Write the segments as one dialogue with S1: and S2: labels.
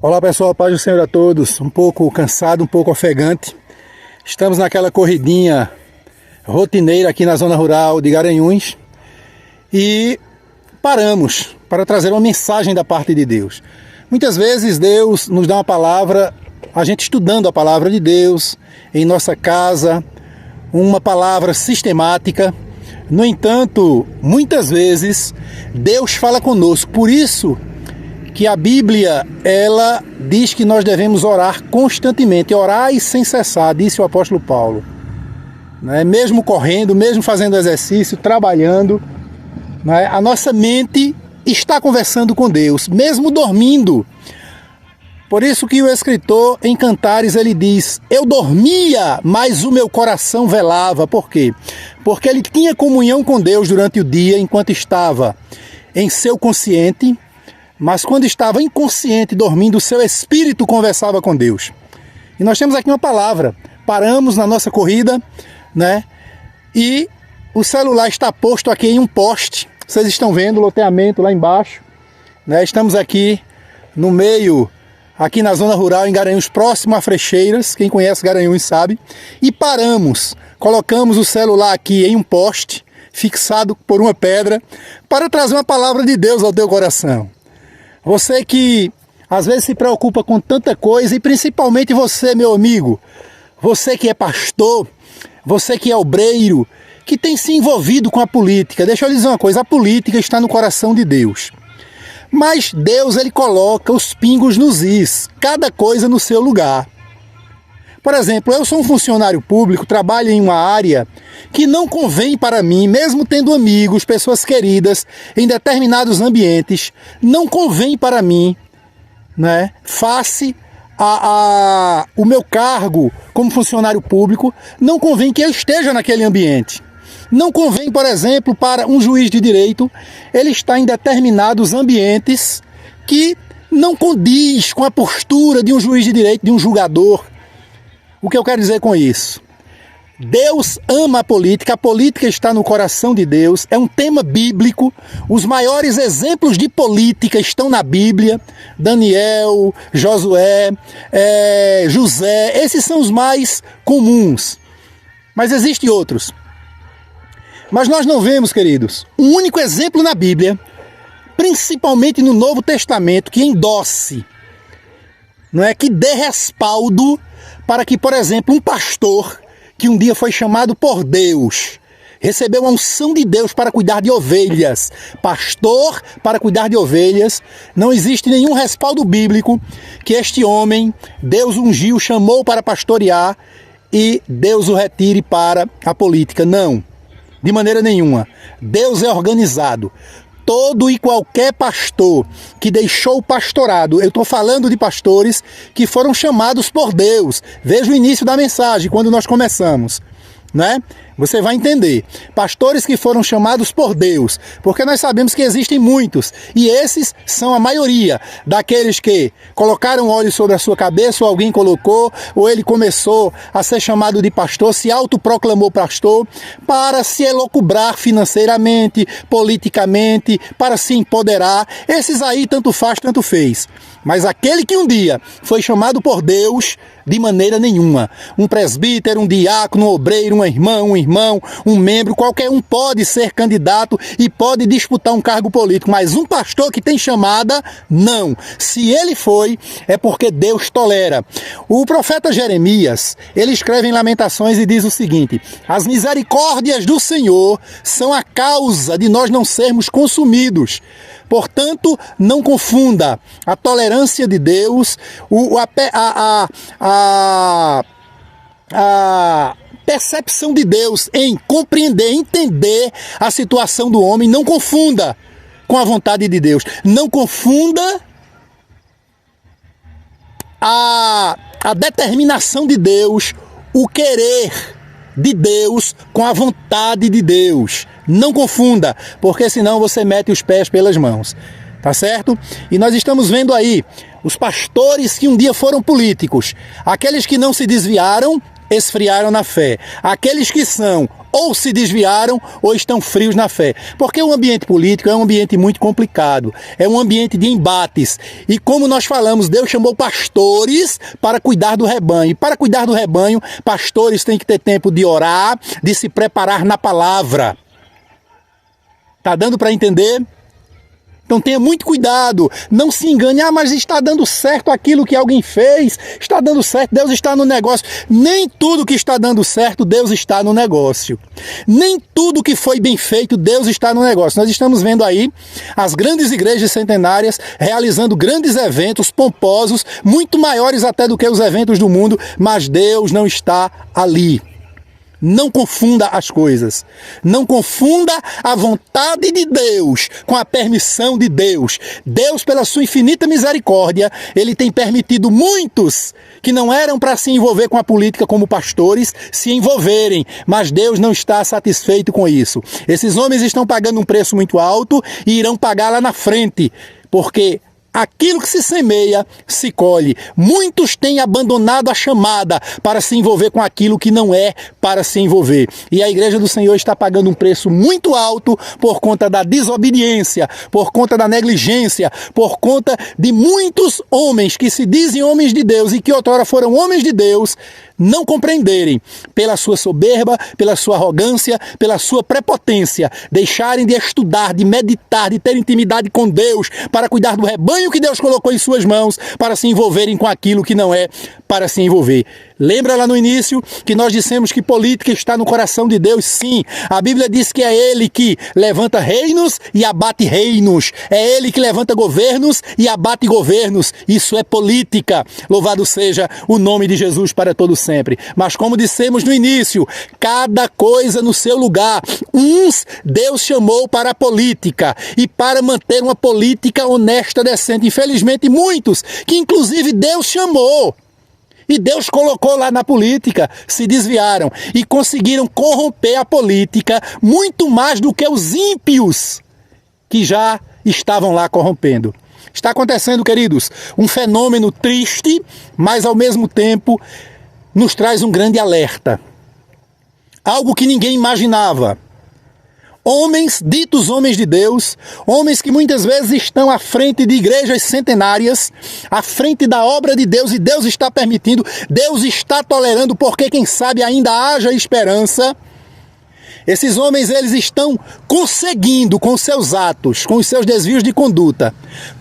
S1: Olá pessoal, paz do Senhor a todos. Um pouco cansado, um pouco ofegante. Estamos naquela corridinha rotineira aqui na zona rural de Garanhuns e paramos para trazer uma mensagem da parte de Deus. Muitas vezes Deus nos dá uma palavra, a gente estudando a palavra de Deus em nossa casa, uma palavra sistemática. No entanto, muitas vezes Deus fala conosco, por isso que a Bíblia, ela diz que nós devemos orar constantemente, orar e sem cessar, disse o apóstolo Paulo. Mesmo correndo, mesmo fazendo exercício, trabalhando, a nossa mente está conversando com Deus, mesmo dormindo. Por isso que o escritor em Cantares, ele diz: eu dormia, mas o meu coração velava. Por quê? Porque ele tinha comunhão com Deus durante o dia, enquanto estava em seu consciente, mas quando estava inconsciente, dormindo, o seu espírito conversava com Deus. E nós temos aqui uma palavra. Paramos na nossa corrida, e o celular está posto aqui em um poste. Vocês estão vendo o loteamento lá embaixo. Estamos aqui no meio, aqui na zona rural, em Garanhuns, próximo a Frecheiras. Quem conhece Garanhuns sabe. E paramos, colocamos o celular aqui em um poste, fixado por uma pedra, para trazer uma palavra de Deus ao teu coração. Você que às vezes se preocupa com tanta coisa, e principalmente você, meu amigo, você que é pastor, você que é obreiro, que tem se envolvido com a política. Deixa eu lhe dizer uma coisa, a política está no coração de Deus. Mas Deus, ele coloca os pingos nos is, cada coisa no seu lugar. Por exemplo, eu sou um funcionário público, trabalho em uma área que não convém para mim, mesmo tendo amigos, pessoas queridas em determinados ambientes, não convém para mim, face o meu cargo como funcionário público, não convém que eu esteja naquele ambiente. Não convém, por exemplo, para um juiz de direito, ele está em determinados ambientes que não condiz com a postura de um juiz de direito, de um julgador. O que eu quero dizer com isso? Deus ama a política está no coração de Deus, é um tema bíblico, os maiores exemplos de política estão na Bíblia, Daniel, Josué, José, esses são os mais comuns, mas existem outros. Mas nós não vemos, queridos, um único exemplo na Bíblia, principalmente no Novo Testamento, que endosse, que dê respaldo para que, por exemplo, um pastor que um dia foi chamado por Deus, recebeu a unção de Deus para cuidar de ovelhas, pastor para cuidar de ovelhas, não existe nenhum respaldo bíblico que este homem, Deus ungiu, chamou para pastorear e Deus o retire para a política. Não, de maneira nenhuma. Deus é organizado. Todo e qualquer pastor que deixou o pastorado, eu estou falando de pastores que foram chamados por Deus. Veja o início da mensagem, quando nós começamos, Você vai entender. Pastores que foram chamados por Deus, porque nós sabemos que existem muitos, e esses são a maioria daqueles que colocaram óleo sobre a sua cabeça, ou alguém colocou, ou ele começou a ser chamado de pastor, se autoproclamou pastor, para se elocubrar financeiramente, politicamente, para se empoderar. Esses aí tanto faz, tanto fez. Mas aquele que um dia foi chamado por Deus, de maneira nenhuma. Um presbítero, um diácono, um obreiro, um irmão, um membro, qualquer um pode ser candidato e pode disputar um cargo político, mas um pastor que tem chamada, não. Se ele foi, é porque Deus tolera. O profeta Jeremias, ele escreve em Lamentações e diz o seguinte: as misericórdias do Senhor são a causa de nós não sermos consumidos. Portanto, não confunda a tolerância de Deus, a percepção de Deus em compreender, entender a situação do homem. Não confunda com a vontade de Deus. Não confunda a determinação de Deus, o querer de Deus com a vontade de Deus. Não confunda, porque senão você mete os pés pelas mãos, tá certo? E nós estamos vendo aí os pastores que um dia foram políticos, aqueles que não se desviaram, esfriaram na fé. Aqueles que são ou se desviaram ou estão frios na fé. Porque o ambiente político é um ambiente muito complicado, é um ambiente de embates. E como nós falamos, Deus chamou pastores para cuidar do rebanho. E para cuidar do rebanho, pastores têm que ter tempo de orar, de se preparar na palavra. Tá dando para entender? Então tenha muito cuidado, não se engane, mas está dando certo aquilo que alguém fez, está dando certo, Deus está no negócio. Nem tudo que está dando certo, Deus está no negócio. Nem tudo que foi bem feito, Deus está no negócio. Nós estamos vendo aí as grandes igrejas centenárias realizando grandes eventos pomposos, muito maiores até do que os eventos do mundo, mas Deus não está ali. Não confunda as coisas. Não confunda a vontade de Deus com a permissão de Deus. Deus, pela sua infinita misericórdia, Ele tem permitido muitos que não eram para se envolver com a política como pastores, se envolverem. Mas Deus não está satisfeito com isso. Esses homens estão pagando um preço muito alto e irão pagar lá na frente, porque aquilo que se semeia, se colhe. Muitos têm abandonado a chamada para se envolver com aquilo que não é para se envolver. E a Igreja do Senhor está pagando um preço muito alto por conta da desobediência, por conta da negligência, por conta de muitos homens que se dizem homens de Deus e que outrora foram homens de Deus, não compreenderem, pela sua soberba, pela sua arrogância, pela sua prepotência, deixarem de estudar, de meditar, de ter intimidade com Deus, para cuidar do rebanho que Deus colocou em suas mãos, para se envolverem com aquilo que não é para se envolver. Lembra lá no início que nós dissemos que política está no coração de Deus? Sim, a Bíblia diz que é Ele que levanta reinos e abate reinos. É Ele que levanta governos e abate governos. Isso é política. Louvado seja o nome de Jesus para todo sempre. Mas como dissemos no início, cada coisa no seu lugar. Uns Deus chamou para a política e para manter uma política honesta, decente. Infelizmente muitos que inclusive Deus chamou e Deus colocou lá na política, se desviaram e conseguiram corromper a política muito mais do que os ímpios que já estavam lá corrompendo. Está acontecendo, queridos, um fenômeno triste, mas ao mesmo tempo nos traz um grande alerta. Algo que ninguém imaginava. Homens, ditos homens de Deus, homens que muitas vezes estão à frente de igrejas centenárias, à frente da obra de Deus, e Deus está permitindo, Deus está tolerando, porque quem sabe ainda haja esperança. Esses homens, eles estão conseguindo, com seus atos, com os seus desvios de conduta,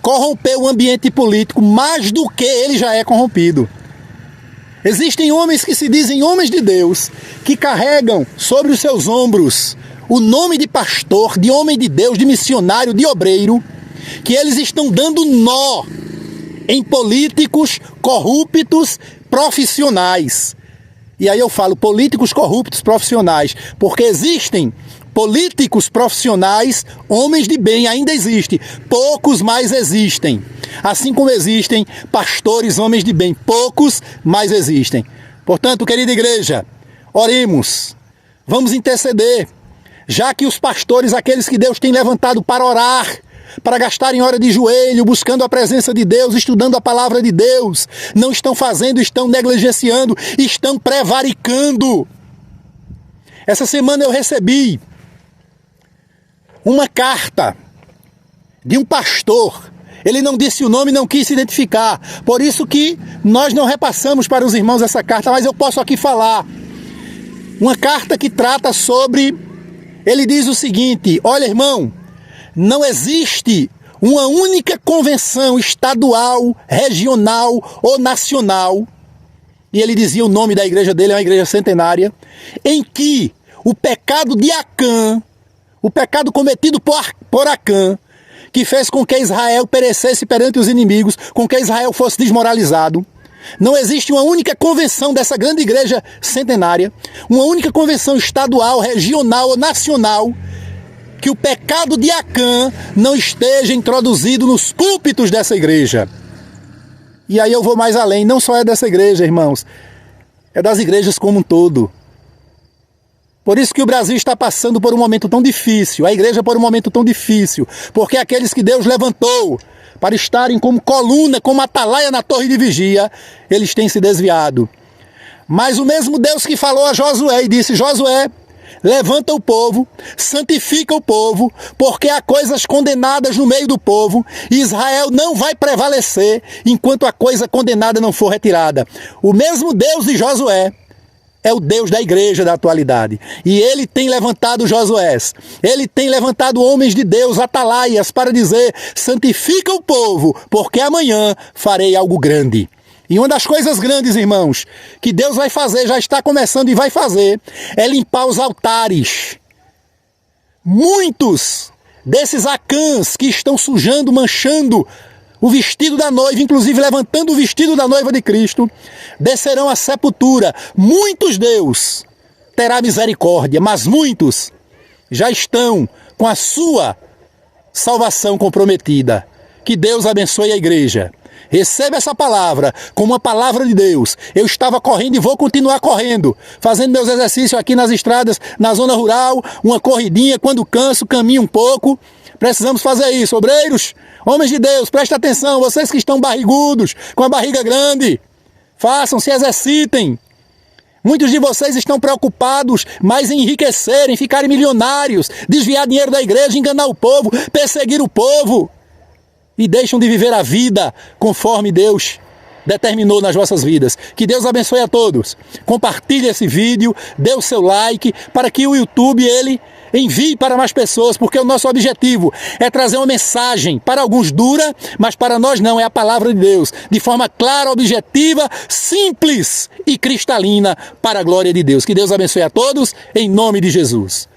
S1: corromper o ambiente político mais do que ele já é corrompido. Existem homens que se dizem homens de Deus, que carregam sobre os seus ombros o nome de pastor, de homem de Deus, de missionário, de obreiro, que eles estão dando nó em políticos corruptos profissionais. E aí eu falo políticos corruptos profissionais, porque existem políticos profissionais, homens de bem, ainda existem, poucos mais existem. Assim como existem pastores, homens de bem, poucos mais existem. Portanto, querida igreja, oremos, vamos interceder, já que os pastores, aqueles que Deus tem levantado para orar, para gastarem hora de joelho, buscando a presença de Deus, estudando a palavra de Deus, não estão fazendo, estão negligenciando, estão prevaricando. Essa semana eu recebi uma carta de um pastor. Ele não disse o nome, não quis se identificar. Por isso que nós não repassamos para os irmãos essa carta, mas eu posso aqui falar. Uma carta que trata sobre... Ele diz o seguinte: olha, irmão, não existe uma única convenção estadual, regional ou nacional, e ele dizia o nome da igreja dele, é uma igreja centenária, em que o pecado de Acã, o pecado cometido por Acã, que fez com que Israel perecesse perante os inimigos, com que Israel fosse desmoralizado, não existe uma única convenção dessa grande igreja centenária, uma única convenção estadual, regional ou nacional, que o pecado de Acã não esteja introduzido nos púlpitos dessa igreja. E aí eu vou mais além, não só é dessa igreja, irmãos, é das igrejas como um todo. Por isso que o Brasil está passando por um momento tão difícil, a igreja por um momento tão difícil, porque aqueles que Deus levantou para estarem como coluna, como atalaia na torre de vigia, eles têm se desviado. Mas o mesmo Deus que falou a Josué e disse: Josué, levanta o povo, santifica o povo, porque há coisas condenadas no meio do povo, e Israel não vai prevalecer enquanto a coisa condenada não for retirada. O mesmo Deus de Josué é o Deus da igreja da atualidade. E ele tem levantado Josués, ele tem levantado homens de Deus, atalaias, para dizer: santifica o povo, porque amanhã farei algo grande. E uma das coisas grandes, irmãos, que Deus vai fazer, já está começando e vai fazer, é limpar os altares. Muitos desses acãs que estão sujando, manchando o vestido da noiva, inclusive levantando o vestido da noiva de Cristo, descerão à sepultura. Muitos Deus terá misericórdia, mas muitos já estão com a sua salvação comprometida. Que Deus abençoe a igreja. Receba essa palavra como uma palavra de Deus. Eu estava correndo e vou continuar correndo, fazendo meus exercícios aqui nas estradas, na zona rural, uma corridinha, quando canso, caminho um pouco. Precisamos fazer isso, obreiros, homens de Deus, prestem atenção, vocês que estão barrigudos, com a barriga grande, façam, se exercitem. Muitos de vocês estão preocupados mais em enriquecer, em ficarem milionários, desviar dinheiro da igreja, enganar o povo, perseguir o povo, e deixam de viver a vida conforme Deus determinou nas vossas vidas. Que Deus abençoe a todos. Compartilhe esse vídeo, dê o seu like, para que o YouTube, ele envie para mais pessoas, porque o nosso objetivo é trazer uma mensagem, para alguns dura, mas para nós não, é a palavra de Deus, de forma clara, objetiva, simples e cristalina, para a glória de Deus. Que Deus abençoe a todos, em nome de Jesus.